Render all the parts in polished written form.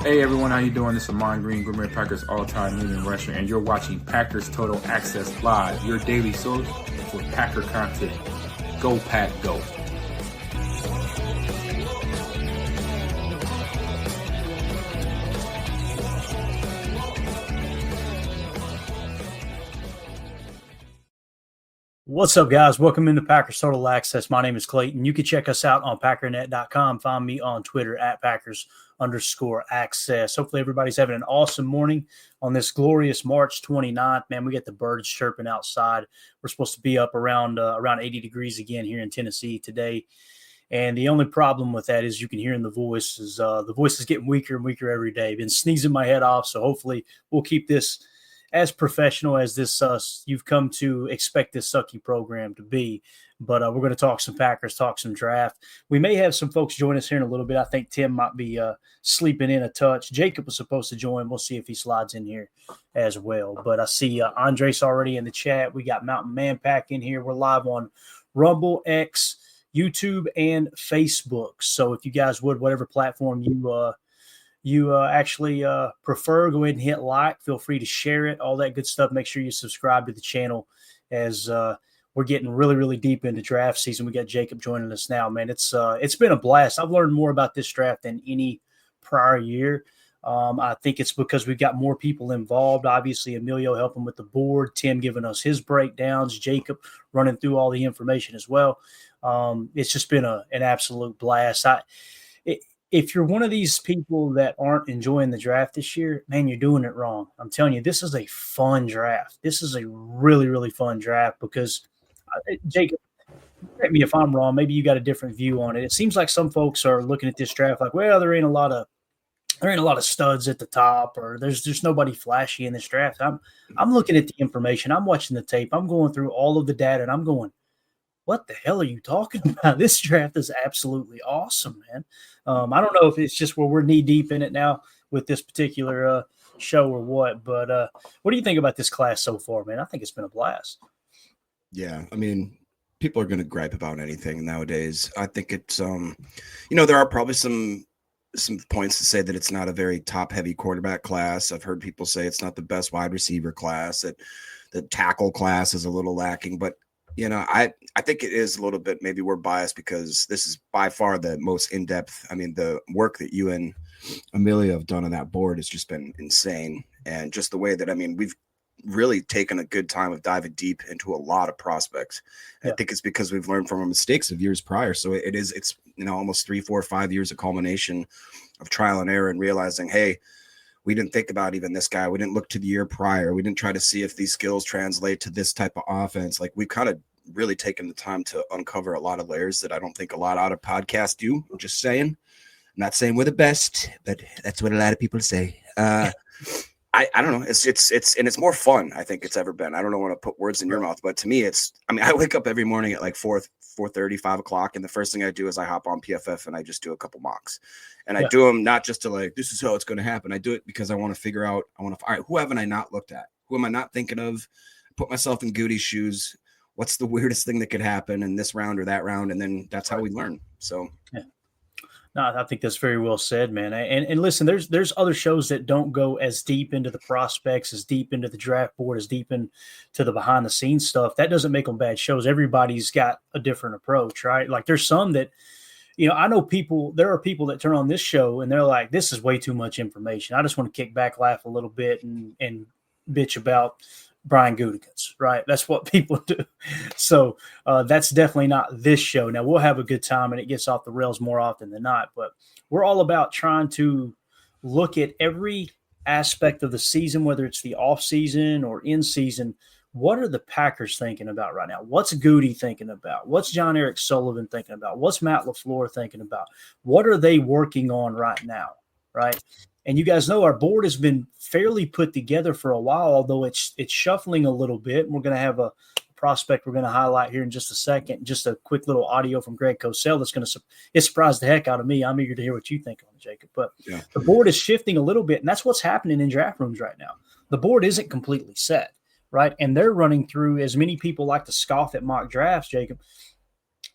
Hey everyone, how you doing? This is Amon Green, Gourmet Packers all-time leading rusher, and you're watching Packers Total Access Live, your daily source for Packer content. Go Pack, go! What's up, guys? Welcome into Packers Total Access. My name is Clayton. You can check us out on packernet.com. Find me on Twitter at Packers_access. Hopefully everybody's having an awesome morning on this glorious March 29th. Man, we got the birds chirping outside. We're supposed to be up around 80 degrees again here in Tennessee today. And the only problem with that is you can hear in the voice is the voice is getting weaker and weaker every day. Been sneezing my head off, so hopefully we'll keep this as professional as this you've come to expect this sucky program to be. But we're going to talk some Packers, talk some draft. We may have some folks join us here in a little bit. I think Tim might be sleeping in a touch. Jacob was supposed to join. We'll see if he slides in here as well. But I see Andres already in the chat. We got Mountain Man Pack in here. We're live on Rumble, X, YouTube, and Facebook. So if you guys would, whatever platform you actually prefer, go ahead and hit like. Feel free to share it, all that good stuff. Make sure you subscribe to the channel as we're getting really, really deep into draft season. We got Jacob joining us now, man. It's been a blast. I've learned more about this draft than any prior year. I think it's because we've got more people involved. Obviously, Emilio helping with the board, Tim giving us his breakdowns, Jacob running through all the information as well. It's just been an absolute blast. If you're one of these people that aren't enjoying the draft this year, man, you're doing it wrong. I'm telling you, this is a fun draft. This is a really, really fun draft because, Jacob, correct me if I'm wrong, maybe you got a different view on it. It seems like some folks are looking at this draft like, well, there ain't a lot of studs at the top, or there's nobody flashy in this draft. I'm looking at the information. I'm watching the tape. I'm going through all of the data, and I'm going, what the hell are you talking about? This draft is absolutely awesome, man. I don't know if it's just where we're knee deep in it now with this particular show or what, but what do you think about this class so far, man? I think it's been a blast. Yeah, I mean, people are going to gripe about anything nowadays. I think it's, there are probably some points to say that it's not a very top-heavy quarterback class. I've heard people say it's not the best wide receiver class, that the tackle class is a little lacking, but I think it is a little bit, maybe we're biased because this is by far the most in-depth. I mean, the work that you and Amelia have done on that board has just been insane. And just the way that, we've really taken a good time of diving deep into a lot of prospects. Yeah. I think it's because we've learned from our mistakes of years prior. So it's almost 3, 4, 5 years of culmination of trial and error and realizing, hey, we didn't think about even this guy. We didn't look to the year prior. We didn't try to see if these skills translate to this type of offense. Like, we've kind of really taken the time to uncover a lot of layers that I don't think a lot out of podcasts do. I'm just saying. I'm not saying we're the best, but that's what a lot of people say. I don't know. It's more fun, I think, it's ever been. I don't want to put words in your mouth, but to me, I wake up every morning at like 4:30, 5 o'clock, and the first thing I do is I hop on PFF and I just do a couple mocks. And I do them not just to like, this is how it's going to happen. I do it because I want to figure out, all right, who haven't I not looked at? Who am I not thinking of? Put myself in Goody's shoes. What's the weirdest thing that could happen in this round or that round? And then that's how we learn. So, yeah. No, I think that's very well said, man. And listen, there's other shows that don't go as deep into the prospects, as deep into the draft board, as deep into the behind the scenes stuff. That doesn't make them bad shows. Everybody's got a different approach, right? Like, there's some that, I know there are people that turn on this show and they're like, this is way too much information. I just want to kick back, laugh a little bit, and bitch about Brian Gutekunst, right? That's what people do. So that's definitely not this show. Now, we'll have a good time and it gets off the rails more often than not, but we're all about trying to look at every aspect of the season, whether it's the off season or in season. What are the Packers thinking about right now? What's Goody thinking about? What's John Eric Sullivan thinking about? What's Matt LaFleur thinking about? What are they working on right now, right? And you guys know our board has been fairly put together for a while, although it's shuffling a little bit. We're going to have a prospect we're going to highlight here in just a second. Just a quick little audio from Greg Cosell that's going to surprise the heck out of me. I'm eager to hear what you think on it, Jacob. But The board is shifting a little bit, and that's what's happening in draft rooms right now. The board isn't completely set, right? And they're running through, as many people like to scoff at mock drafts, Jacob,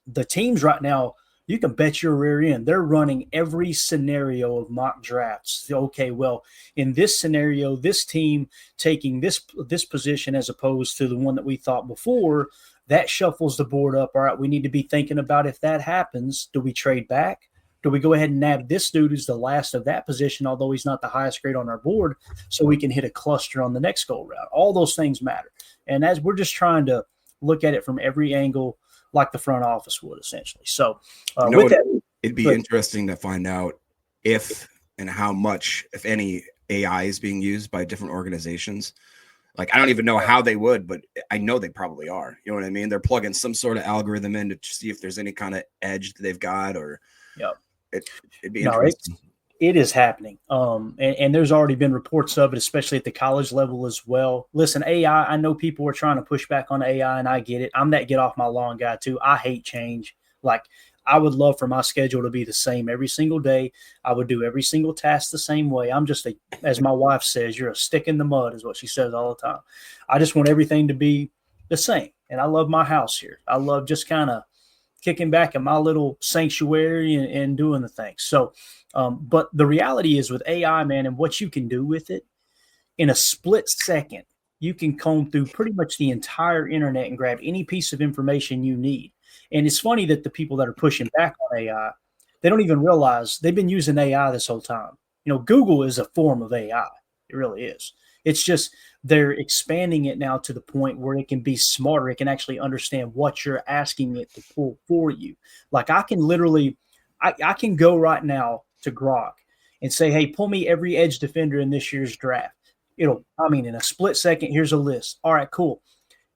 the teams right now you can bet your rear end they're running every scenario of mock drafts. Okay, well, in this scenario, this team taking this position as opposed to the one that we thought before, that shuffles the board up. All right, we need to be thinking about if that happens, do we trade back? Do we go ahead and nab this dude who's the last of that position, although he's not the highest grade on our board, so we can hit a cluster on the next go round? All those things matter. And as we're just trying to look at it from every angle, like the front office would, essentially. So with that, it'd be interesting to find out if and how much, if any, AI is being used by different organizations. Like, I don't even know how they would, but I know they probably are. You know what I mean? They're plugging some sort of algorithm in to see if there's any kind of edge that they've got, or it'd be interesting. It is happening. And there's already been reports of it, especially at the college level as well. Listen, AI, I know people are trying to push back on AI, and I get it. I'm that get off my lawn guy too. I hate change. Like, I would love for my schedule to be the same every single day. I would do every single task the same way. I'm just as my wife says, you're a stick in the mud is what she says all the time. I just want everything to be the same. And I love my house here. I love just kind of kicking back in my little sanctuary and doing the things. So, but the reality is with AI, man, and what you can do with it in a split second, you can comb through pretty much the entire internet and grab any piece of information you need. And it's funny that the people that are pushing back on AI, they don't even realize they've been using AI this whole time. You know, Google is a form of AI. It really is. It's just they're expanding it now to the point where it can be smarter. It can actually understand what you're asking it to pull for you. Like, I can literally, I can go right now to Grok and say, hey, pull me every edge defender in this year's draft. In a split second, here's a list. All right, cool.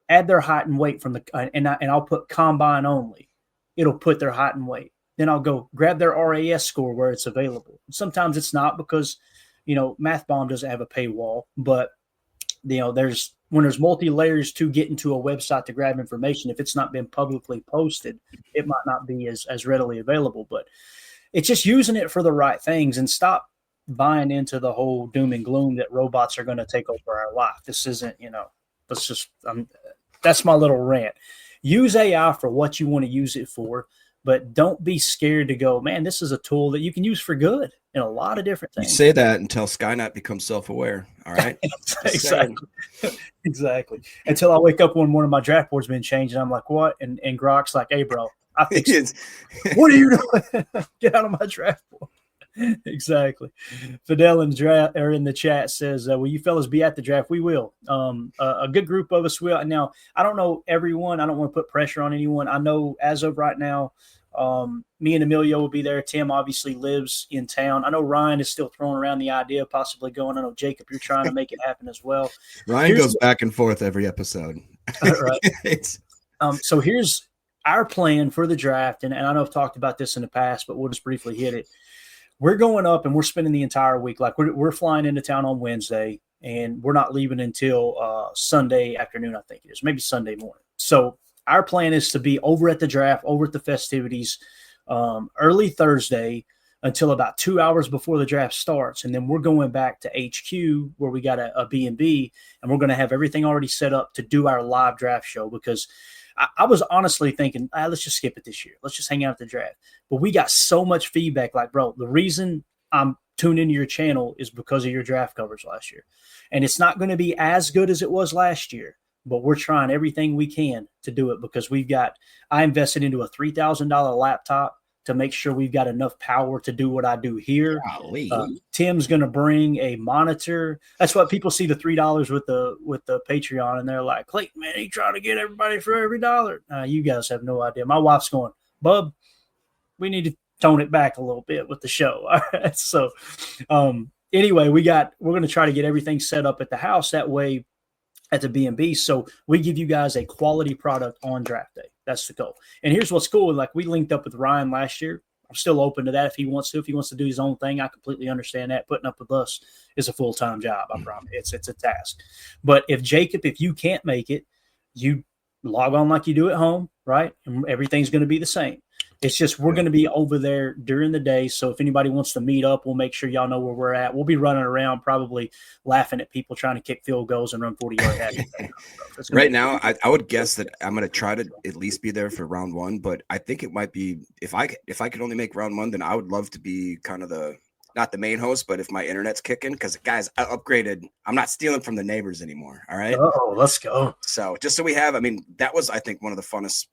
Add their height and weight from and I'll put combine only. It'll put their height and weight. Then I'll go grab their RAS score where it's available. Sometimes it's not because, MathBomb doesn't have a paywall, but when there's multi-layers to get into a website to grab information, if it's not been publicly posted, it might not be as readily available. But it's just using it for the right things and stop buying into the whole doom and gloom that robots are going to take over our life. This isn't, that's my little rant. Use AI for what you want to use it for, but don't be scared to go, man, this is a tool that you can use for good in a lot of different things. You say that until Skynet becomes self-aware. All right. Exactly. Until I wake up one morning, my draft board's been changed, and I'm like, what? And Grok's like, hey, bro, I think what are you doing? Get out of my draft board. Exactly. Fidel in the chat says, will you fellas be at the draft? We will. A good group of us will. Now, I don't know everyone. I don't want to put pressure on anyone. I know as of right now, me and Emilio will be there. Tim obviously lives in town. I know Ryan is still throwing around the idea of possibly going. I know, Jacob, you're trying to make it happen as well. Ryan goes back and forth every episode. Right. So here's our plan for the draft. And I know I've talked about this in the past, but we'll just briefly hit it. We're going up and we're spending the entire week. Like, we're flying into town on Wednesday, and we're not leaving until Sunday afternoon, I think it is, maybe Sunday morning. So our plan is to be over at the draft, over at the festivities, early Thursday until about 2 hours before the draft starts. And then we're going back to HQ where we got a B&B, and we're going to have everything already set up to do our live draft show, because I was honestly thinking, let's just skip it this year. Let's just hang out at the draft. But we got so much feedback. Like, bro, the reason I'm tuned into your channel is because of your draft coverage last year. And it's not going to be as good as it was last year, but we're trying everything we can to do it, because I invested into a $3,000 laptop to make sure we've got enough power to do what I do here. Tim's going to bring a monitor. That's what people see the $3 with the Patreon, and they're like, Clayton, man, he's trying to get everybody for every dollar. You guys have no idea. My wife's going, Bub, we need to tone it back a little bit with the show. All right. So anyway, we're going to try to get everything set up at the house that way at the B&B. So we give you guys a quality product on draft day. That's the goal. And here's what's cool. Like, we linked up with Ryan last year. I'm still open to that if he wants to. If he wants to do his own thing, I completely understand that. Putting up with us is a full-time job, I promise. It's a task. But if you can't make it, you log on like you do at home, right? And everything's going to be the same. It's just we're going to be over there during the day. So if anybody wants to meet up, we'll make sure y'all know where we're at. We'll be running around probably laughing at people trying to kick field goals and run 40-yard dashes. Right now, I would guess that I'm going to try to at least be there for round one, but I think it might be if I could only make round one, then I would love to be kind of not the main host, but if my internet's kicking, because guys, I upgraded. I'm not stealing from the neighbors anymore. All right. Oh, let's go. So just so we have, I mean, that was, I think, one of the funnest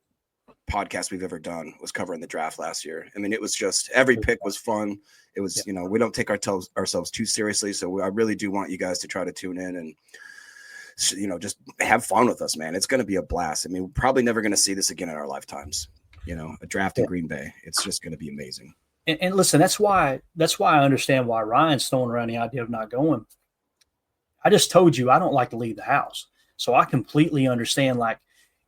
podcasts we've ever done was covering the draft last year. I mean, it was just every pick was fun. It was, we don't take ourselves too seriously. So I really do want you guys to try to tune in and, just have fun with us, man. It's going to be a blast. I mean, we're probably never going to see this again in our lifetimes. A draft in Green Bay. It's just going to be amazing. And listen, that's why I understand why Ryan's throwing around the idea of not going. I just told you I don't like to leave the house. So I completely understand, like,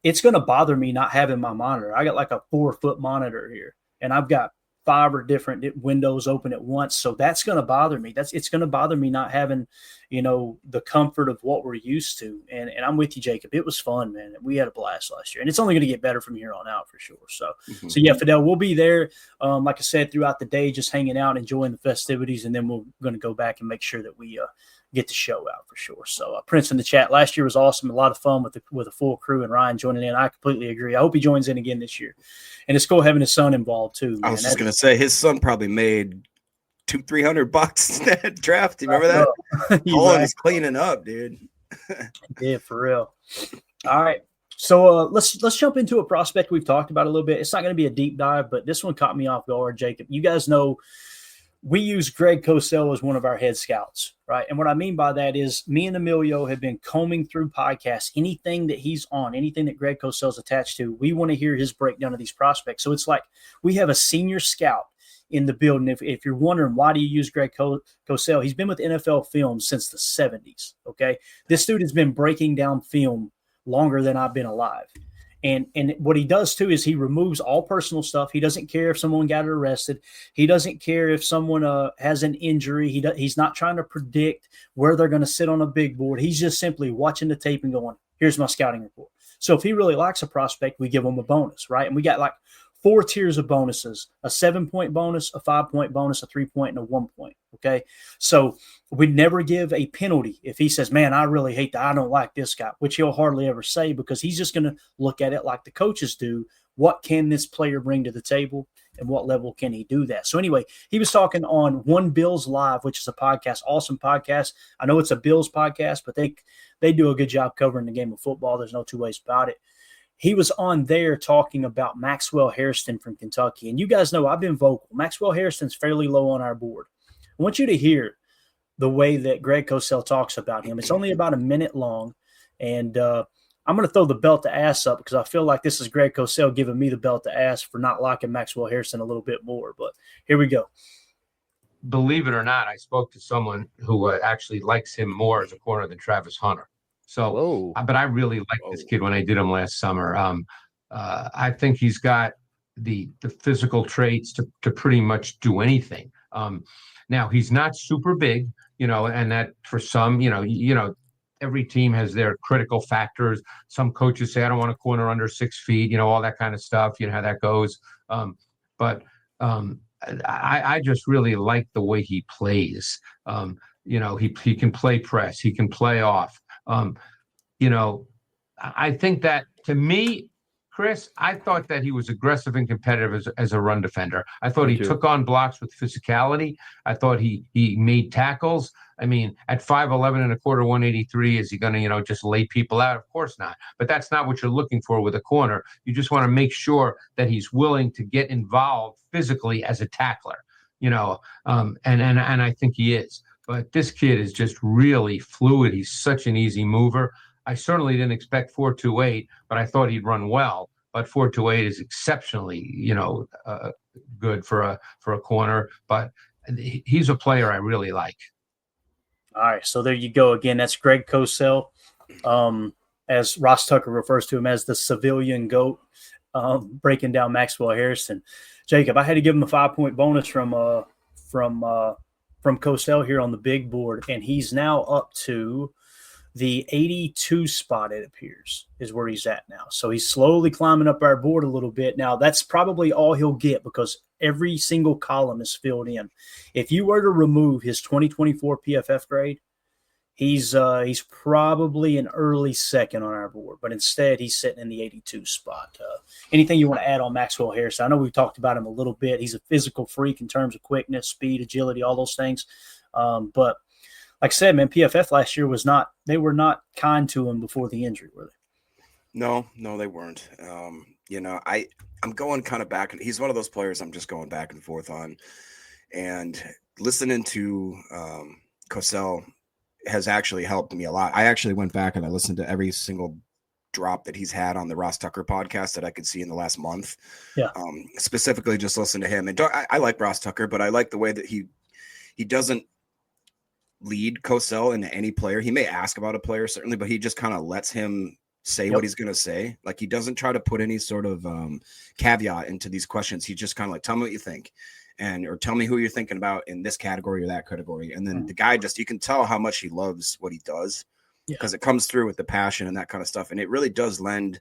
it's going to bother me not having my monitor. I got like a 4-foot monitor here, and I've got 5 different windows open at once. So that's going to bother me. It's going to bother me not having, the comfort of what we're used to. And I'm with you, Jacob. It was fun, man. We had a blast last year, and it's only going to get better from here on out for sure. So, So yeah, Fidel, we'll be there. Like I said, throughout the day, just hanging out, enjoying the festivities. And then we're going to go back and make sure that we, get the show out for sure. So Prince in the chat, last year was awesome. A lot of fun with a full crew and Ryan joining in. I completely agree. I hope he joins in again this year. And it's cool having his son involved too. Man. I was just going to say his son probably made $200-$300 that draft. Do you remember that? Colin is cleaning up, dude. Yeah, for real. All right. So let's jump into a prospect we've talked about a little bit. It's not going to be a deep dive, but this one caught me off guard, Jacob. You guys know we use Greg Cosell as one of our head scouts, right? And what I mean by that is me and Emilio have been combing through podcasts, anything that he's on, anything that Greg Cosell's attached to. We want to hear his breakdown of these prospects. So it's like we have a senior scout in the building. If you're wondering, why do you use Greg Cosell? He's been with NFL Films since the 70s, okay? This dude has been breaking down film longer than I've been alive. And what he does, too, is he removes all personal stuff. He doesn't care if someone got arrested. He doesn't care if someone has an injury. He's not trying to predict where they're going to sit on a big board. He's just simply watching the tape and going, here's my scouting report. So if he really likes a prospect, we give him a bonus, right? And we got like 4 tiers of bonuses: a 7-point bonus, a 5-point bonus, a 3-point, and a 1-point. Okay. So we'd never give a penalty if he says, man, I really hate that. I don't like this guy, which he'll hardly ever say, because he's just going to look at it like the coaches do. What can this player bring to the table, and what level can he do that? So anyway, he was talking on One Bills Live, which is a podcast, awesome podcast. I know it's a Bills podcast, but they do a good job covering the game of football. There's no two ways about it. He was on there talking about Maxwell Hairston from Kentucky. And you guys know I've been vocal. Maxwell Hairston's fairly low on our board. I want you to hear the way that Greg Cosell talks about him. It's only about a minute long. And I'm going to throw the belt to ass up, because I feel like this is Greg Cosell giving me the belt to ass for not liking Maxwell Hairston a little bit more. But here we go. Believe it or not, I spoke to someone who actually likes him more as a corner than Travis Hunter. So, but I really liked this kid when I did him last summer. I think he's got the physical traits to pretty much do anything. Now he's not super big, and that for some, every team has their critical factors. Some coaches say, I don't want a corner under 6 feet, all that kind of stuff. You know how that goes. But I just really like the way he plays. He can play press. He can play off. I think that, to me, Chris, I thought that he was aggressive and competitive as a run defender. I thought he took on blocks with physicality. I thought he made tackles. I mean, at 5'11" and a quarter, 183, is he going to, just lay people out? Of course not. But that's not what you're looking for with a corner. You just want to make sure that he's willing to get involved physically as a tackler, and I think he is. But this kid is just really fluid. He's such an easy mover. I certainly didn't expect 4.28, but I thought he'd run well. But 4.28 is exceptionally, good for a corner. But he's a player I really like. All right, so there you go again. That's Greg Cosell, as Ross Tucker refers to him as the civilian GOAT, breaking down Maxwell Hairston. Jacob, I had to give him a 5-point bonus from Cosell here on the big board, and he's now up to The 82 spot, it appears, is where he's at now. So he's slowly climbing up our board a little bit. Now, that's probably all he'll get because every single column is filled in. If you were to remove his 2024 PFF grade, he's probably an early second on our board, but instead he's sitting in the 82 spot. Anything you want to add on Maxwell Hairston? I know we've talked about him a little bit. He's a physical freak in terms of quickness, speed, agility, all those things. But like I said, man, PFF last year they were not kind to him before the injury, were they? No, they weren't. I'm going kind of back. He's one of those players I'm just going back and forth on. And listening to Cosell has actually helped me a lot. I actually went back and I listened to every single drop that he's had on the Ross Tucker podcast that I could see in the last month. Yeah. Specifically just listen to him. And I like Ross Tucker, but I like the way that he doesn't lead Cosell into any player. He may ask about a player, certainly, but he just kind of lets him say what he's going to say. Like, he doesn't try to put any sort of caveat into these questions. He just kind of like, tell me what you think, or tell me who you're thinking about in this category or that category. And then the guy you can tell how much he loves what he does because it comes through with the passion and that kind of stuff. And it really does lend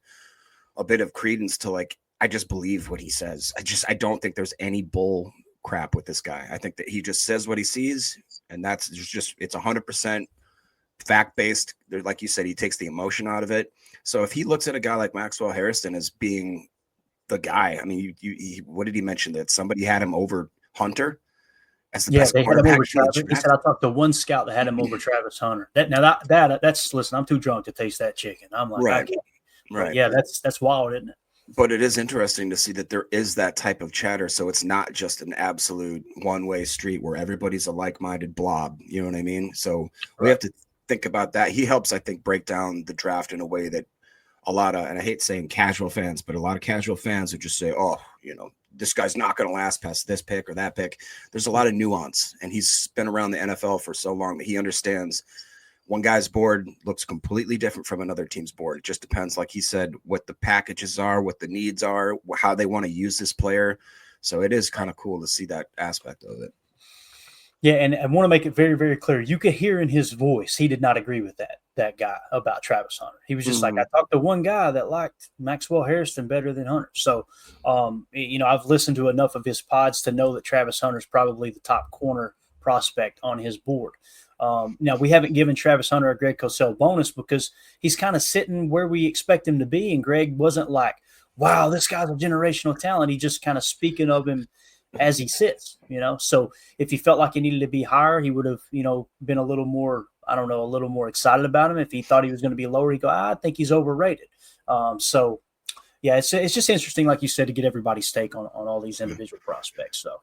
a bit of credence to, like, I just believe what he says. I don't think there's any bull crap with this guy. I think that he just says what he sees, and that's just it's 100% fact-based. Like you said, he takes the emotion out of it. So if he looks at a guy like Maxwell Hairston as being the guy, I mean, what did he mention, that somebody had him over Hunter as the best quarterback? He said, I talked to one scout that had him over Travis Hunter. That's listen, I'm too drunk to taste that chicken. I'm like, right. Right. Yeah, that's wild, isn't it? But it is interesting to see that there is that type of chatter. So it's not just an absolute one-way street where everybody's a like-minded blob. You know what I mean? So we have to think about that. He helps, I think, break down the draft in a way that a lot of, and I hate saying casual fans, but a lot of casual fans would just say, oh, this guy's not going to last past this pick or that pick. There's a lot of nuance, and he's been around the NFL for so long that he understands one guy's board looks completely different from another team's board. It just depends, like he said, what the packages are, what the needs are, how they want to use this player. So it is kind of cool to see that aspect of it. Yeah, and I want to make it very, very clear. You could hear in his voice he did not agree with that guy about Travis Hunter. He was just like, I talked to one guy that liked Maxwell Hairston better than Hunter. So, I've listened to enough of his pods to know that Travis Hunter is probably the top corner prospect on his board. Now, we haven't given Travis Hunter a Greg Cosell bonus because he's kind of sitting where we expect him to be. And Greg wasn't like, wow, this guy's a generational talent. He just kind of speaking of him as he sits, So if he felt like he needed to be higher, he would have, been a little more excited about him. If he thought he was going to be lower, he'd go, I think he's overrated. So, yeah, it's just interesting, like you said, to get everybody's take on all these individual prospects. So,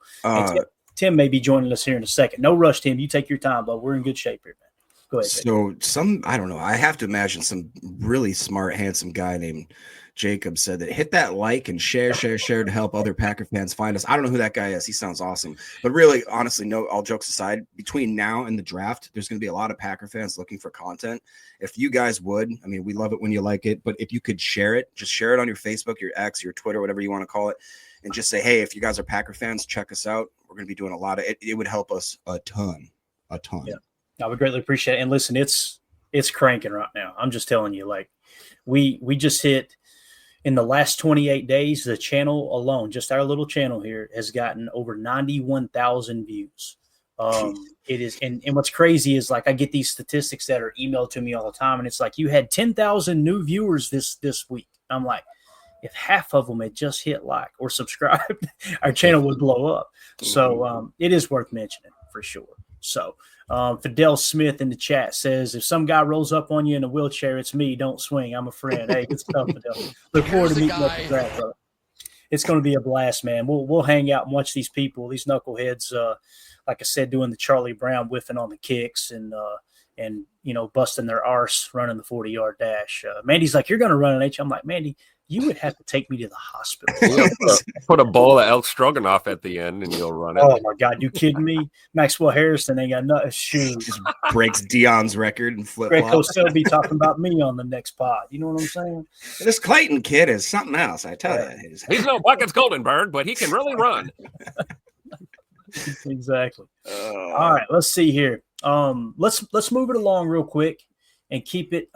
Tim may be joining us here in a second. No rush, Tim. You take your time, but we're in good shape here, man. Go ahead. So I don't know. I have to imagine some really smart, handsome guy named Jacob said that hit that like and share to help other Packer fans find us. I don't know who that guy is. He sounds awesome. But really, honestly, no, all jokes aside, between now and the draft, there's going to be a lot of Packer fans looking for content. If you guys would, I mean, we love it when you like it, but if you could share it, just share it on your Facebook, your X, your Twitter, whatever you want to call it, and just say, hey, if you guys are Packer fans, check us out. We're going to be doing a lot of it. It would help us a ton. Yeah. I would greatly appreciate it. And listen, it's cranking right now. I'm just telling you, like we just hit in the last 28 days, the channel alone, just our little channel here, has gotten over 91,000 views. It is, and what's crazy is like I get these statistics that are emailed to me all the time, and it's like you had 10,000 new viewers this week. I'm like, if half of them had just hit like or subscribed, our channel would blow up. So it is worth mentioning for sure. So Fidel Smith in the chat says, if some guy rolls up on you in a wheelchair, it's me. Don't swing. I'm a friend. Hey, good stuff, Fidel. Look forward to meeting up with that, brother. It's going to be a blast, man. We'll hang out and watch these people, these knuckleheads, like I said, doing the Charlie Brown whiffing on the kicks and busting their arse running the 40-yard dash. Mandy's like, you're going to run an H. I'm like, Mandy, you would have to take me to the hospital. Put a bowl of elk stroganoff at the end and you'll run it. Oh, my God. You kidding me? Maxwell Hairston ain't got nothing. Shoot. Just breaks Dion's record and flip-flops. Greg will still be talking about me on the next pod. You know what I'm saying? This Clayton kid is something else, I tell you. He's no Buckets Goldenberg, but he can really run. Exactly. All right, let's see here. Let's move it along real quick. and keep it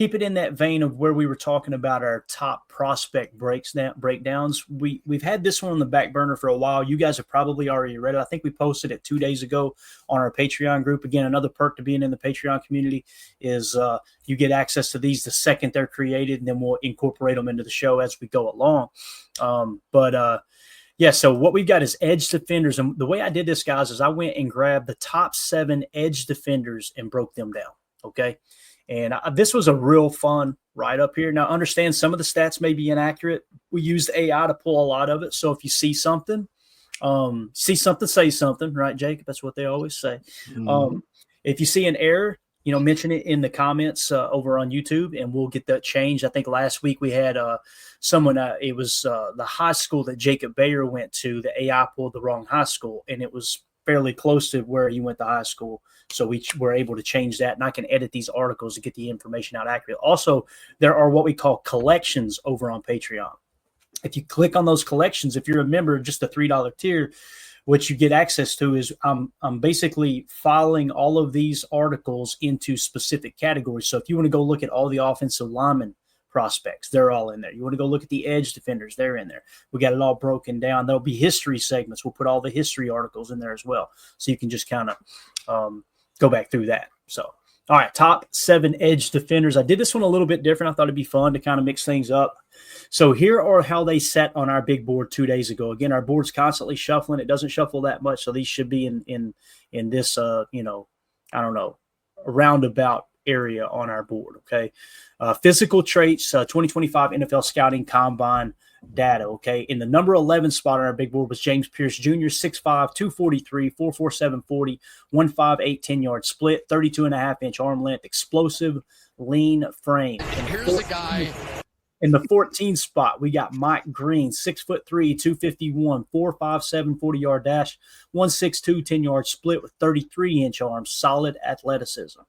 in that vein of where we were talking about our top prospect breakdowns. We've had this one on the back burner for a while. You guys have probably already read it. I think we posted it 2 days ago on our Patreon group. Again, another perk to being in the Patreon community is you get access to these the second they're created, and then we'll incorporate them into the show as we go along. So what we've got is edge defenders. And the way I did this, guys, is I went and grabbed the top 7 edge defenders and broke them down. Okay. And this was a real fun write up here. Now, understand some of the stats may be inaccurate. We used AI to pull a lot of it. So if you see something, say something, right, Jake? That's what they always say. Mm-hmm. If you see an error, mention it in the comments over on YouTube, and we'll get that changed. I think last week we had someone, it was the high school that Jacob Bayer went to. The AI pulled the wrong high school, and it was fairly close to where he went to high school. So we were able to change that, and I can edit these articles to get the information out accurate. Also, there are what we call collections over on Patreon. If you click on those collections, if you're a member of just the $3 tier, what you get access to is I'm basically filing all of these articles into specific categories. So if you want to go look at all the offensive linemen prospects, they're all in there. You want to go look at the edge defenders, they're in there. We got it all broken down. There'll be history segments. We'll put all the history articles in there as well. So you can just kind of go back through that. So, all right, top 7 edge defenders. I did this one a little bit different. I thought it'd be fun to kind of mix things up. So here are how they set on our big board 2 days ago. Again, our board's constantly shuffling. It doesn't shuffle that much. So these should be in this, I don't know, a roundabout area on our board. Okay. Physical traits, 2025 NFL scouting combine data. Okay. In the number 11 spot on our big board was James Pierce Jr., 6'5", 243, 4.47 40, 1.58 10-yard split, 32.5-inch arm length, explosive, lean frame. And here's the guy. In the 14 spot, we got Mike Green, 6'3", 251, 4.57 40-yard dash, 1.62 10-yard split with 33-inch arms, solid athleticism.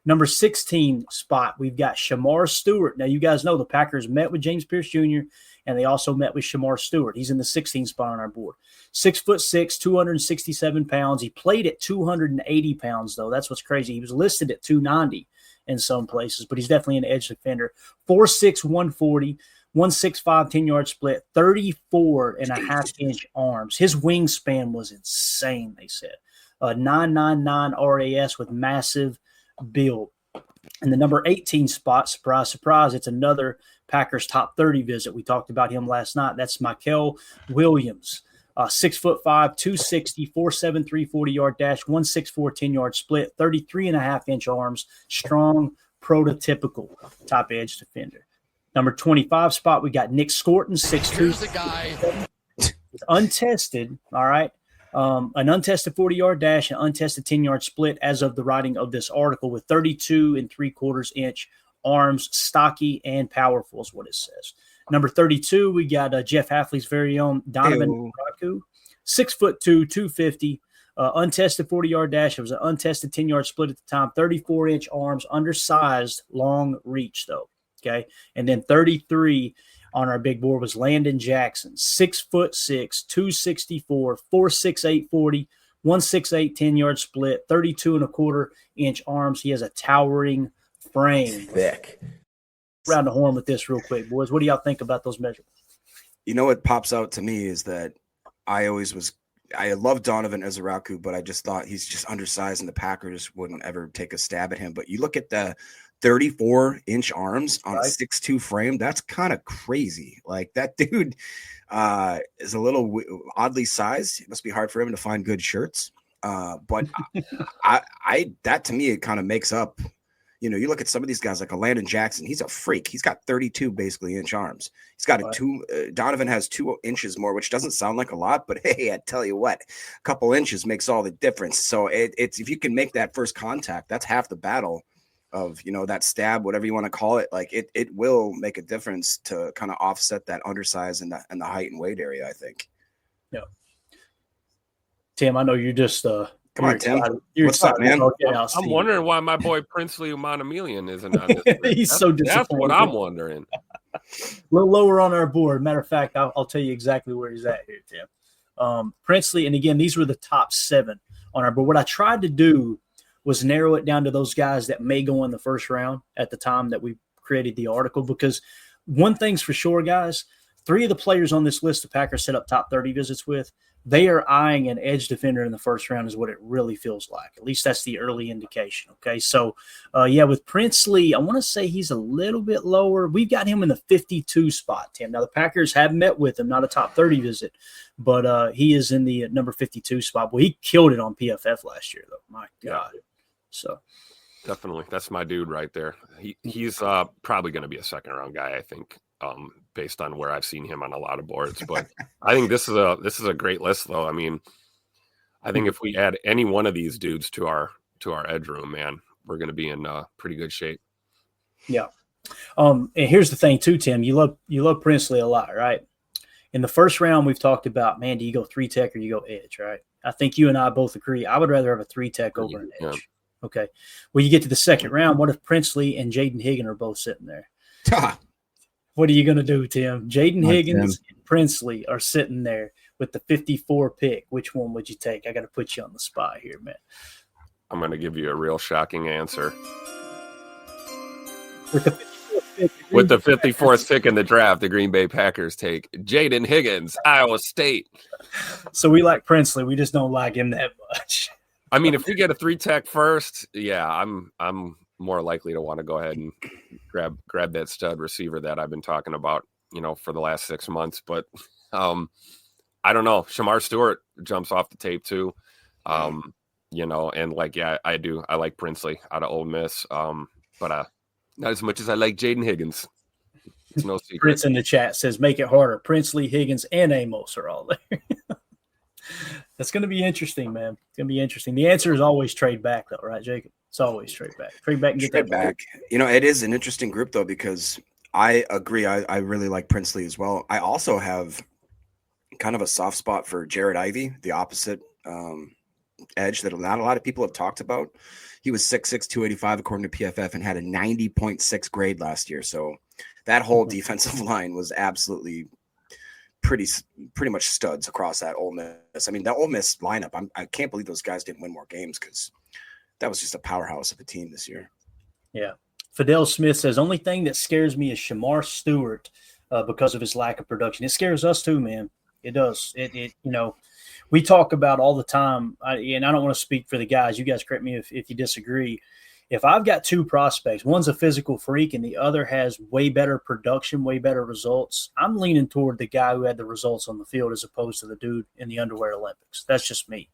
Number 16 spot, we've got Shamar Stewart. Now, you guys know the Packers met with James Pierce Jr., and they also met with Shamar Stewart. He's in the 16th spot on our board. 6'6", 267 pounds. He played at 280 pounds, though. That's what's crazy. He was listed at 290 in some places, but he's definitely an edge defender. 4'6", 140, 165 10-yard split, 34.5-inch arms. His wingspan was insane, they said. 999 RAS with massive build. In the number 18 spot, surprise, surprise, it's another Packers top 30 visit. We talked about him last night. That's Michael Williams. 6'5", 260, 4.73 40-yard dash, 164 10-yard split, 33.5-inch arms, strong, prototypical top edge defender. Number 25 spot, we got Nick Scorton, 6'2". Here's the guy. Untested, all right. An untested 40-yard dash, an untested 10-yard split as of the writing of this article with 32 3/4-inch arms, stocky and powerful is what it says. Number 32, we got Jeff Hafley's very own Donovan Raku, 6'2", 250, untested 40-yard dash. It was an untested 10-yard split at the time, 34-inch arms, undersized, long reach though. Okay, and then 33 on our big board was Landon Jackson, 6'6", 264, 4.68 40, 168 10-yard split, 32.25-inch arms. He has a towering frame. Thick. Round the horn with this real quick, boys. What do y'all think about those measurements? You know what pops out to me is that I love Donovan Ezeraku, but I just thought he's just undersized and the Packers wouldn't ever take a stab at him. But you look at the 34-inch arms on a 6'2" frame, that's kind of crazy. Like that dude is a little oddly sized. It must be hard for him to find good shirts. But that to me, it kind of makes up. You know, you look at some of these guys like a Landon Jackson. He's a freak. He's got 32 basically inch arms. He's got Donovan has 2 inches more, which doesn't sound like a lot, but hey, I tell you what, a couple inches makes all the difference. So it's if you can make that first contact, that's half the battle of, you know, that stab, whatever you want to call it. Like it will make a difference to kind of offset that undersize and the height and weight area, I think. Yeah. Tim, I know you're just come on, Tim. What's up, man? I'm wondering why my boy Princely Umanamilian isn't on this. He's so disappointed. That's what I'm wondering. A little lower on our board. Matter of fact, I'll tell you exactly where he's at here, Tim. Princely, and again, these were the top 7 on our board. What I tried to do was narrow it down to those guys that may go in the first round at the time that we created the article. Because one thing's for sure, guys, 3 of the players on this list the Packers set up top 30 visits with, they are eyeing an edge defender in the first round is what it really feels like. At least that's the early indication. Okay. So with Princely, I want to say he's a little bit lower. We've got him in the 52 spot, Tim. Now the Packers have met with him, not a top 30 visit, but he is in the number 52 spot. Well, he killed it on PFF last year though. My God. So definitely. That's my dude right there. He's probably going to be a second round guy, I think. Based on where I've seen him on a lot of boards, but I think this is a great list, though. I mean, I think if we add any one of these dudes to our edge room, man, we're going to be in pretty good shape. Yeah. And here's the thing, too, Tim. You love Princely a lot, right? In the first round, we've talked about, man, do you go 3-tech or you go edge, right? I think you and I both agree. I would rather have a 3-tech over an edge. Yeah. Okay. Well, you get to the second round. What if Princely and Jaden Higgins are both sitting there? What are you going to do, Tim? Jaden Higgins and Princely are sitting there with the 54 pick. Which one would you take? I got to put you on the spot here, man. I'm going to give you a real shocking answer. With the 54th pick in the draft, the Green Bay Packers take Jaden Higgins, Iowa State. So we like Princely. We just don't like him that much. I mean, if we get a 3-tech first, yeah, I'm more likely to want to go ahead and grab that stud receiver that I've been talking about, for the last 6 months. But I don't know. Shamar Stewart jumps off the tape too. And I do. I like Princely out of Ole Miss. But not as much as I like Jaden Higgins. It's no secret. Prince in the chat says, make it harder. Princely, Higgins, and Amos are all there. That's going to be interesting, man. It's going to be interesting. The answer is always trade back, though, right, Jacob? It's always trade back. Trade back and get that back. It is an interesting group, though, because I agree. I really like Princely as well. I also have kind of a soft spot for Jared Ivey, the opposite edge that not a lot of people have talked about. He was 6'6", 285 according to PFF and had a 90.6 grade last year. So that whole defensive line was absolutely pretty much studs across that Ole Miss. I mean, that Ole Miss lineup, I can't believe those guys didn't win more games because that was just a powerhouse of a team this year. Yeah. Fidel Smith says, only thing that scares me is Shamar Stewart because of his lack of production. It scares us too, man. It does. We talk about all the time, and I don't want to speak for the guys. You guys correct me if you disagree. If I've got 2 prospects, one's a physical freak and the other has way better production, way better results, I'm leaning toward the guy who had the results on the field as opposed to the dude in the underwear Olympics. That's just me.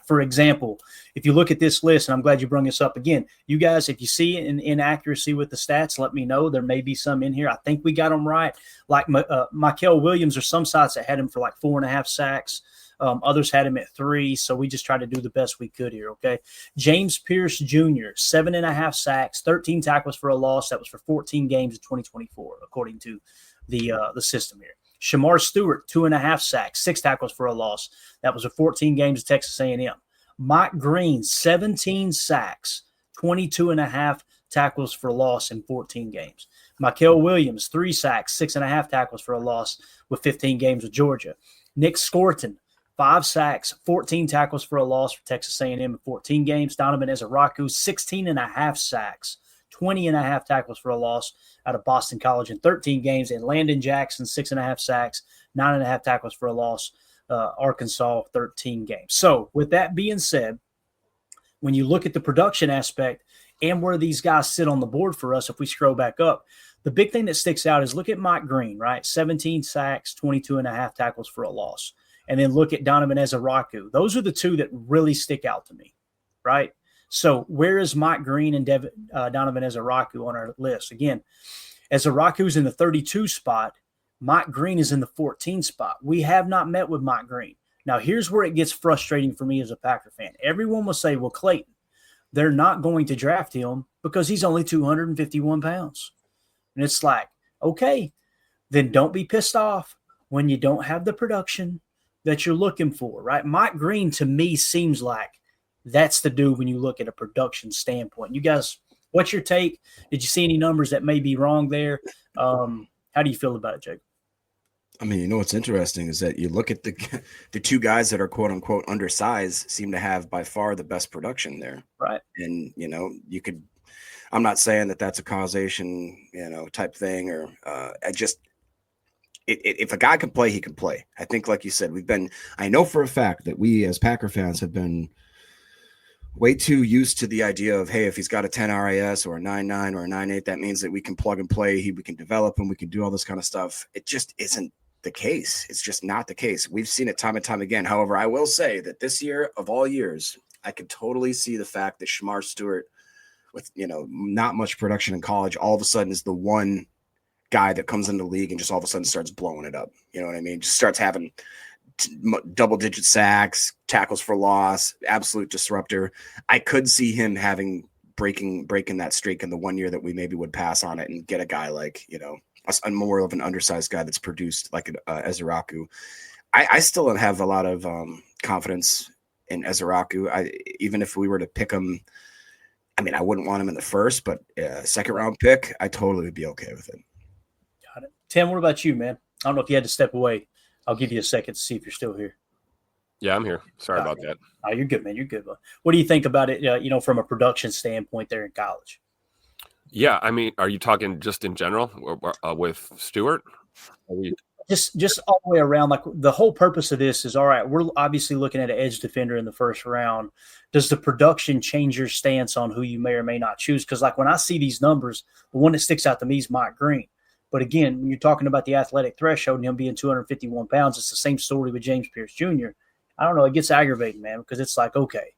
For example, if you look at this list, and I'm glad you brought this up again, you guys, if you see an inaccuracy with the stats, let me know. There may be some in here. I think we got them right. Like Michael Williams, or some sites that had him for like 4.5 sacks. Others had him at 3, so we just tried to do the best we could here, okay? James Pierce Jr., 7.5 sacks, 13 tackles for a loss. That was for 14 games in 2024, according to the system here. Shamar Stewart, 2.5 sacks, 6 tackles for a loss. That was for 14 games at Texas A&M. Mike Green, 17 sacks, 22.5 tackles for a loss in 14 games. Michael Williams, 3 sacks, 6.5 tackles for a loss with 15 games with Georgia. Nick Scorton, 5 sacks, 14 tackles for a loss for Texas A&M in 14 games. Donovan Ezaraku, 16.5 sacks, 20.5 tackles for a loss out of Boston College in 13 games. And Landon Jackson, 6.5 sacks, 9.5 tackles for a loss, Arkansas, 13 games. So with that being said, when you look at the production aspect and where these guys sit on the board for us, if we scroll back up, the big thing that sticks out is look at Mike Green, right? 17 sacks, 22.5 tackles for a loss. And then look at Donovan Ezaraku. Those are the 2 that really stick out to me, right? So where is Mike Green and Donovan Ezaraku on our list? Again, Ezaraku's in the 32 spot. Mike Green is in the 14 spot. We have not met with Mike Green. Now, here's where it gets frustrating for me as a Packer fan. Everyone will say, well, Clayton, they're not going to draft him because he's only 251 pounds. And it's like, okay, then don't be pissed off when you don't have the production that you're looking for, right? Mike Green, to me, seems like that's the dude when you look at a production standpoint. You guys, what's your take? Did you see any numbers that may be wrong there? How do you feel about it, Jake? I mean, you know what's interesting is that you look at the two guys that are quote unquote undersized seem to have by far the best production there. Right. And I'm not saying that that's a causation, type thing, or if a guy can play, he can play. I think, like you said, I know for a fact that we as Packer fans have been way too used to the idea of, hey, if he's got a 10 RAS or a 9.9 or a 9.8, that means that we can plug and play. We can develop him. We can do all this kind of stuff. It just isn't the case. It's just not the case. We've seen it time and time again. However, I will say that this year of all years, I could totally see the fact that Shamar Stewart, with not much production in college, all of a sudden is the one guy that comes into the league and just all of a sudden starts blowing it up. You know what I mean? Just starts having double-digit sacks, tackles for loss, absolute disruptor. I could see him breaking that streak in the 1 year that we maybe would pass on it and get a guy like, a more of an undersized guy that's produced like Ezeraku. I still have a lot of confidence in Ezeraku. Even if we were to pick him, I mean, I wouldn't want him in the first, but second round pick, I totally would be okay with it. Got it. Tim, what about you, man? I don't know if you had to step away. I'll give you a second to see if you're still here. Yeah, I'm here. Sorry about that. Oh, you're good, man. You're good. What do you think about it, from a production standpoint there in college? Yeah, I mean, are you talking just in general with Stewart? Just all the way around. Like, the whole purpose of this is, all right, we're obviously looking at an edge defender in the first round. Does the production change your stance on who you may or may not choose? Because, like, when I see these numbers, the one that sticks out to me is Mike Green. But again, when you're talking about the athletic threshold and him being 251 pounds, it's the same story with James Pierce Jr. I don't know. It gets aggravating, man, because it's like, okay,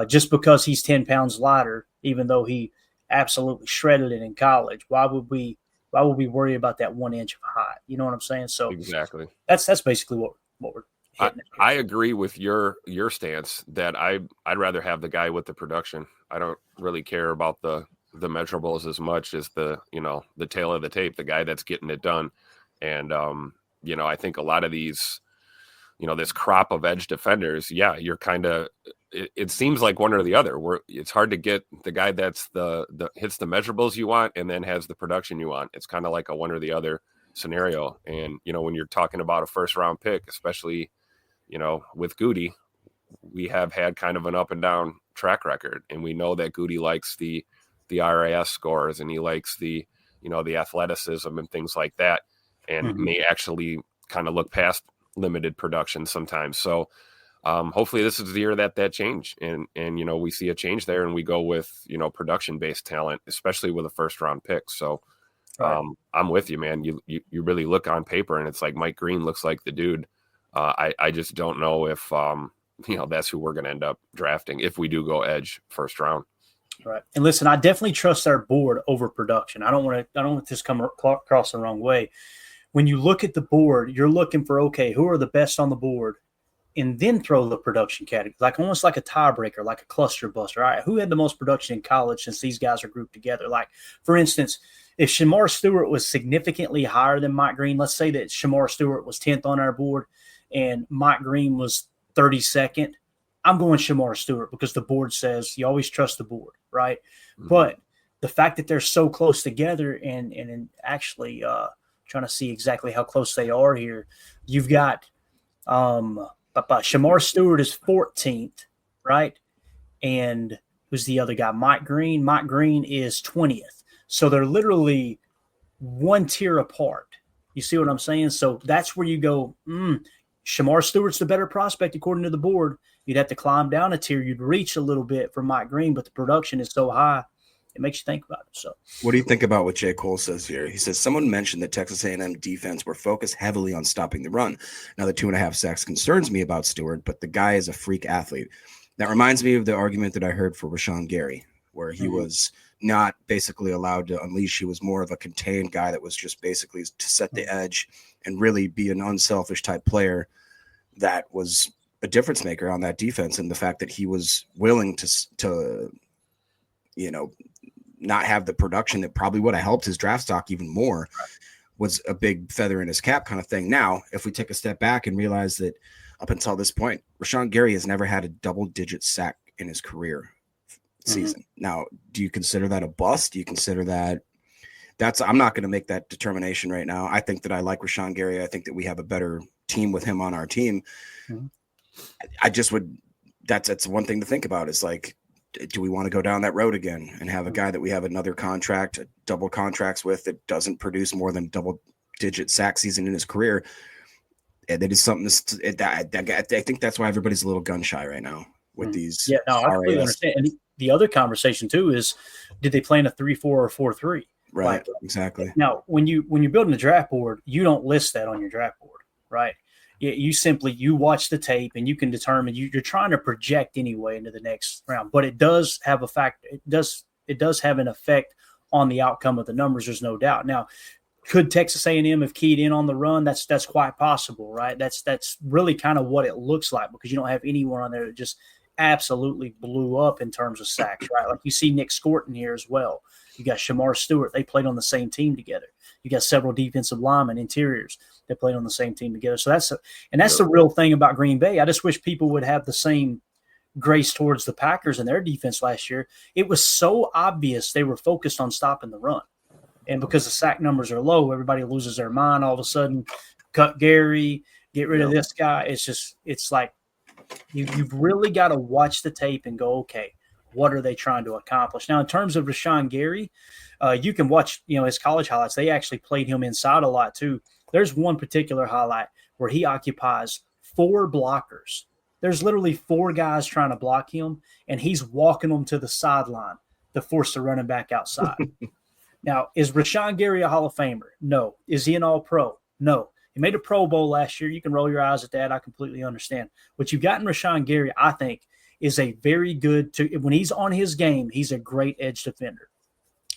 just because he's 10 pounds lighter, even though he absolutely shredded it in college, why would we worry about that 1 inch of height? You know what I'm saying? So exactly. That's basically what we're hitting. I agree with your stance that I'd rather have the guy with the production. I don't really care about the measurables as much as the tail of the tape, the guy that's getting it done. And I think a lot of these, this crop of edge defenders, you're kind of, it seems like one or the other. It's hard to get the guy that's the hits the measurables you want and then has the production you want. It's kind of like a one or the other scenario. And when you're talking about a first round pick, especially with Goody, we have had kind of an up and down track record, and we know that Goody likes the RAS scores, and he likes the athleticism and things like that, and may actually kind of look past limited production sometimes. So hopefully this is the year that change, and we see a change there, and we go with production based talent, especially with a first round pick. So I'm with you, man. You really look on paper and it's like Mike Green looks like the dude. I just don't know if that's who we're going to end up drafting if we do go edge first round. Right. And listen, I definitely trust our board over production. I don't want this come across the wrong way. When you look at the board, you're looking for, okay, who are the best on the board, and then throw the production category, like almost like a tiebreaker, like a cluster buster. All right, who had the most production in college since these guys are grouped together? Like, for instance, if Shamar Stewart was significantly higher than Mike Green, let's say that Shamar Stewart was 10th on our board and Mike Green was 32nd, I'm going Shamar Stewart because the board says you always trust the board, right? Mm-hmm. But the fact that they're so close together and actually trying to see exactly how close they are here, you've got Shamar Stewart is 14th, right? And who's the other guy? Mike Green. Mike Green is 20th. So they're literally one tier apart. You see what I'm saying? So that's where you go, Shamar Stewart's the better prospect according to the board. You'd have to climb down a tier. You'd reach a little bit for Mike Green, but the production is so high, it makes you think about it. So, what do you think about what J. Cole says here? He says, someone mentioned that Texas A&M defense were focused heavily on stopping the run. Now, the 2.5 sacks concerns me about Stewart, but the guy is a freak athlete. That reminds me of the argument that I heard for Rashawn Gary, where he was not basically allowed to unleash. He was more of a contained guy that was just basically to set the edge and really be an unselfish type player that was a difference maker on that defense. And the fact that he was willing to not have the production that probably would have helped his draft stock even more was a big feather in his cap kind of thing. Now, if we take a step back and realize that up until this point, Rashawn Gary has never had a double-digit sack in his career season. Now, do you consider that a bust? Do you consider that I'm not going to make that determination right now. I think that I like Rashawn Gary. I think that we have a better team with him on our team. Mm-hmm. I just would, that's one thing to think about is like, do we want to go down that road again and have a guy that we have another contract, double contracts with that doesn't produce more than double-digit sack season in his career? And that is something I think that's why everybody's a little gun shy right now with these. Yeah, no, I completely understand. And the other conversation too is, did they play in a 3-4 or 4-3? Right, like, exactly. Now, when you're building a draft board, you don't list that on your draft board, right? You simply watch the tape and you can determine you're trying to project anyway into the next round. But it does have a factor. It does have an effect on the outcome of the numbers. There's no doubt. Now, could Texas A&M have keyed in on the run? That's quite possible, right? That's really kind of what it looks like because you don't have anyone on there that just absolutely blew up in terms of sacks, right? Like you see Nick Scorton here as well. You got Shamar Stewart. They played on the same team together. You got several defensive linemen, interiors that played on the same team together. So that's the real thing about Green Bay. I just wish people would have the same grace towards the Packers and their defense last year. It was so obvious they were focused on stopping the run. And because the sack numbers are low, everybody loses their mind all of a sudden. Cut Gary, get rid of this guy. It's like you've really got to watch the tape and go, okay, what are they trying to accomplish? Now, in terms of Rashawn Gary, you can watch, his college highlights. They actually played him inside a lot too. There's one particular highlight where he occupies 4 blockers. There's literally 4 guys trying to block him, and he's walking them to the sideline to force the running back outside. Now, is Rashawn Gary a Hall of Famer? No. Is he an All-Pro? No. He made a Pro Bowl last year. You can roll your eyes at that. I completely understand. What you've got in Rashawn Gary, I think, is a very good – when he's on his game, he's a great edge defender.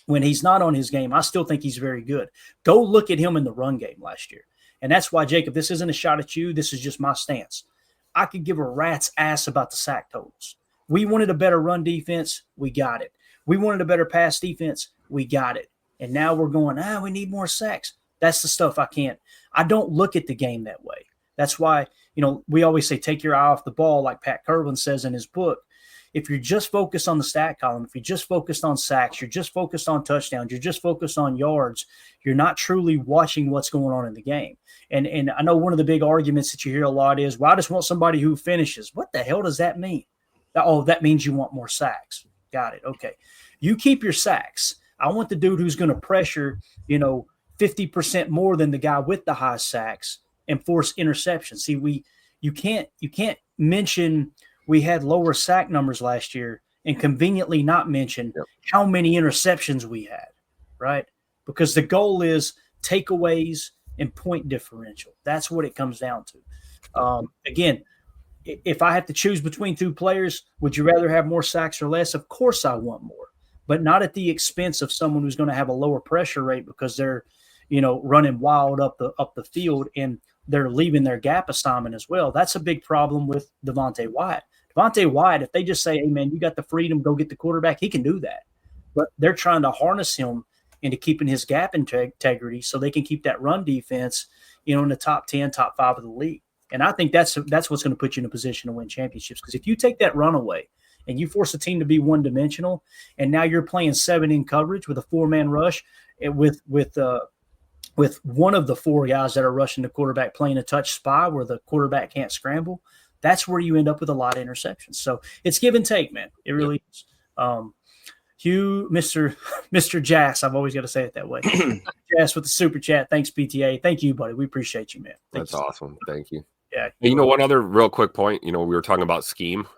When he's not on his game, I still think he's very good. Go look at him in the run game last year. And that's why, Jacob, this isn't a shot at you. This is just my stance. I could give a rat's ass about the sack totals. We wanted a better run defense. We got it. We wanted a better pass defense. We got it. And now we're going, we need more sacks. That's the stuff I don't look at the game that way. That's why, we always say take your eye off the ball, like Pat Kirwan says in his book. If you're just focused on the stat column, if you're just focused on sacks, you're just focused on touchdowns, you're just focused on yards, you're not truly watching what's going on in the game. And I know one of the big arguments that you hear a lot is, well, I just want somebody who finishes. What the hell does that mean? Oh, that means you want more sacks. Got it. Okay. You keep your sacks. I want the dude who's going to pressure, 50% more than the guy with the high sacks and force interceptions. See, you can't mention we had lower sack numbers last year and conveniently not mention how many interceptions we had, right? Because the goal is takeaways and point differential. That's what it comes down to. Again, if I have to choose between 2 players, would you rather have more sacks or less? Of course I want more, but not at the expense of someone who's going to have a lower pressure rate because they're, running wild up the field and they're leaving their gap assignment as well. That's a big problem with Devontae Wyatt. Devontae Wyatt, if they just say, hey, man, you got the freedom, go get the quarterback, he can do that. But they're trying to harness him into keeping his gap integrity so they can keep that run defense, in the top 10, top 5 of the league. And I think that's what's going to put you in a position to win championships. Because if you take that run away and you force a team to be one-dimensional, and now you're playing 7 in coverage with a 4-man rush with one of the 4 guys that are rushing the quarterback playing a touch spy where the quarterback can't scramble, that's where you end up with a lot of interceptions. So it's give and take, man. It really is. Hugh, Mr. Jass, I've always got to say it that way. Jass with the super chat. Thanks, PTA. Thank you, buddy. We appreciate you, man. That's awesome. Thank you. Yeah. One other real quick point, we were talking about scheme,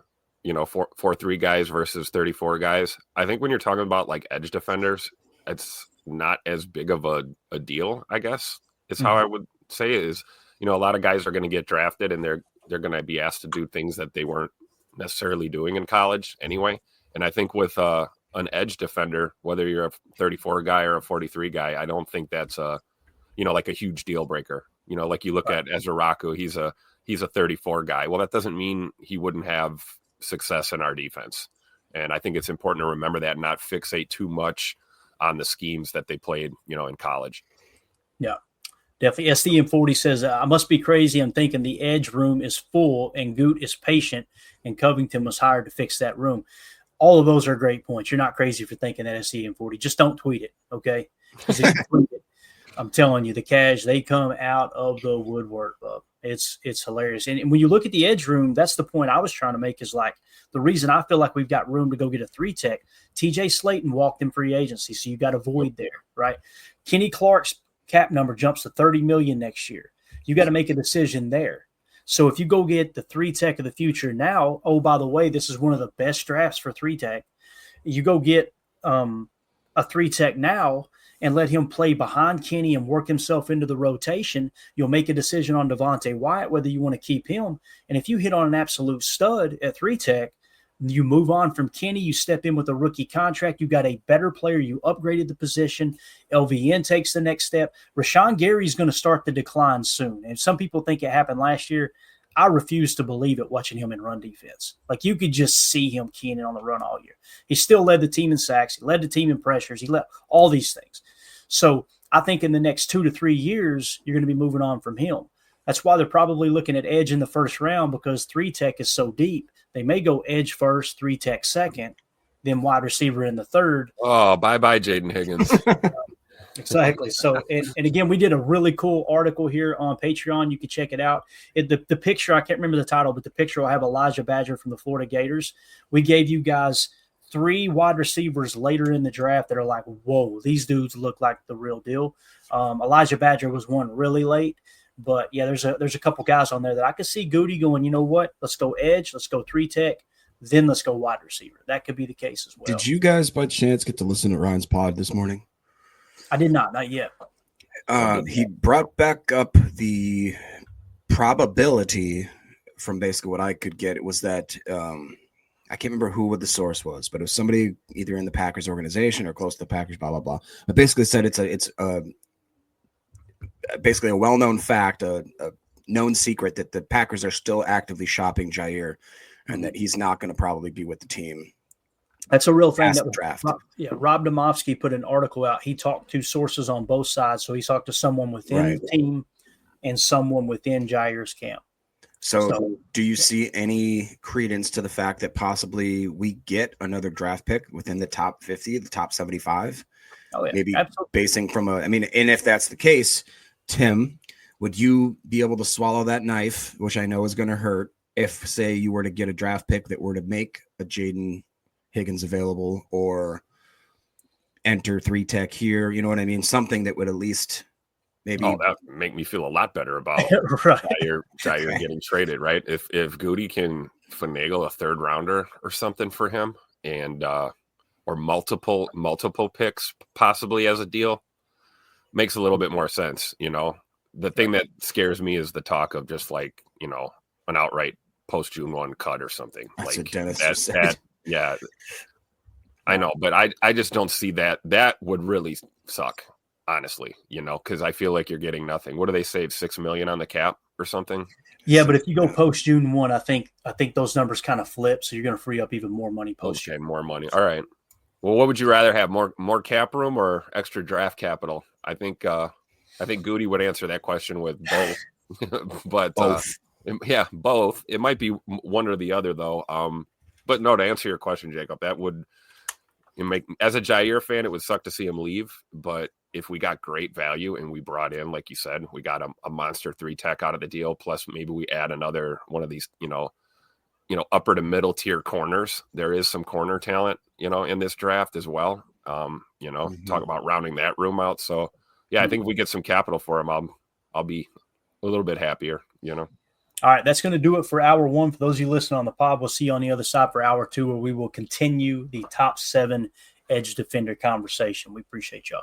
4-3 guys versus 34 guys. I think when you're talking about like edge defenders, it's not as big of a deal, I guess, is how I would say it is. A lot of guys are going to get drafted and they're going to be asked to do things that they weren't necessarily doing in college anyway. And I think with an edge defender, whether you're a 34 guy or a 43 guy, I don't think that's like a huge deal breaker. Like you look at Ezra Raku, he's a 34 guy. Well, that doesn't mean he wouldn't have success in our defense. And I think it's important to remember that and not fixate too much on the schemes that they played, in college. Yeah, definitely. SDM40 says, I must be crazy. I'm thinking the edge room is full and Goot is patient and Covington was hired to fix that room. All of those are great points. You're not crazy for thinking that, SDM40. Just don't tweet it, okay? He's a completed. I'm telling you, the Cash, they come out of the woodwork, bub. It's hilarious. And when you look at the edge room, that's the point I was trying to make, is like the reason I feel like we've got room to go get a 3-tech. TJ Slayton walked in free agency, so you got a void there, right? Kenny Clark's cap number jumps to $30 million next year. You got to make a decision there. So if you go get the 3-tech of the future now, oh, by the way, this is one of the best drafts for 3-tech. You go get a 3-tech now and let him play behind Kenny and work himself into the rotation. You'll make a decision on Devontae Wyatt, whether you want to keep him. And if you hit on an absolute stud at 3-tech, you move on from Kenny, you step in with a rookie contract, you got a better player, you upgraded the position, LVN takes the next step. Rashawn Gary's going to start the decline soon. And some people think it happened last year. I refuse to believe it watching him in run defense. Like, you could just see him keying in on the run all year. He still led the team in sacks. He led the team in pressures. He led all these things. So I think in the next 2 to 3 years, you're going to be moving on from him. That's why they're probably looking at edge in the first round, because 3-tech is so deep. They may go edge first, 3-tech second, then wide receiver in the third. Oh, bye-bye, Jaden Higgins. Exactly. So, and again, we did a really cool article here on Patreon. You can check it out. The picture, I can't remember the title, but the picture will have Elijah Badger from the Florida Gators. We gave you guys 3 wide receivers later in the draft that are like, whoa, these dudes look like the real deal. Elijah Badger was one really late. But, yeah, there's a couple guys on there that I could see Goody going, you know what, let's go edge, let's go 3-tech, then let's go wide receiver. That could be the case as well. Did you guys by chance get to listen to Ryan's pod this morning? I did not yet. He brought back up the probability from basically what I could get. It was that I can't remember what the source was, but it was somebody either in the Packers organization or close to the Packers, blah, blah, blah. But basically said it's basically a well-known fact, a known secret, that the Packers are still actively shopping Jair, and that he's not going to probably be with the team. That's a real thing. That draft. Rob Domofsky put an article out. He talked to sources on both sides. So he talked to someone within the team and someone within Jair's camp. So do you see any credence to the fact that possibly we get another draft pick within the top 50, the top 75? Oh, yeah, maybe absolutely. Basing from and if that's the case, Tim, would you be able to swallow that knife, which I know is going to hurt, if, say, you were to get a draft pick that were to make a Jaden Higgins available or enter 3-tech here? You know what I mean? Something that would at least maybe that would make me feel a lot better about right. Jair getting traded, right? If Goody can finagle a 3rd rounder or something for him, and or multiple picks possibly as a deal, makes a little bit more sense. You know, the thing that scares me is the talk of just like, you know, an outright post June 1 cut or something. That's like what Dennis just said. Yeah, I know, but I just don't see that. That would really suck, honestly, you know, because I feel like you're getting nothing. What do they save, $6 million on the cap or something? Yeah, but if you go post June 1, I think those numbers kind of flip, so you're going to free up even more money post. Okay, more money. All right. Well, what would you rather have, more cap room or extra draft capital? I think Goody would answer that question with both. But both. Yeah, both. It might be one or the other, though. But no, to answer your question, Jacob, that would make, as a Jair fan, it would suck to see him leave. But if we got great value and we brought in, like you said, we got a monster 3-tech out of the deal, plus maybe we add another one of these, you know, upper to middle tier corners. There is some corner talent, you know, in this draft as well. You know, talk about rounding that room out. So yeah, I think if we get some capital for him, I'll be a little bit happier, you know. All right, that's going to do it for hour 1. For those of you listening on the pod, we'll see you on the other side for hour 2, where we will continue the top 7 edge defender conversation. We appreciate y'all.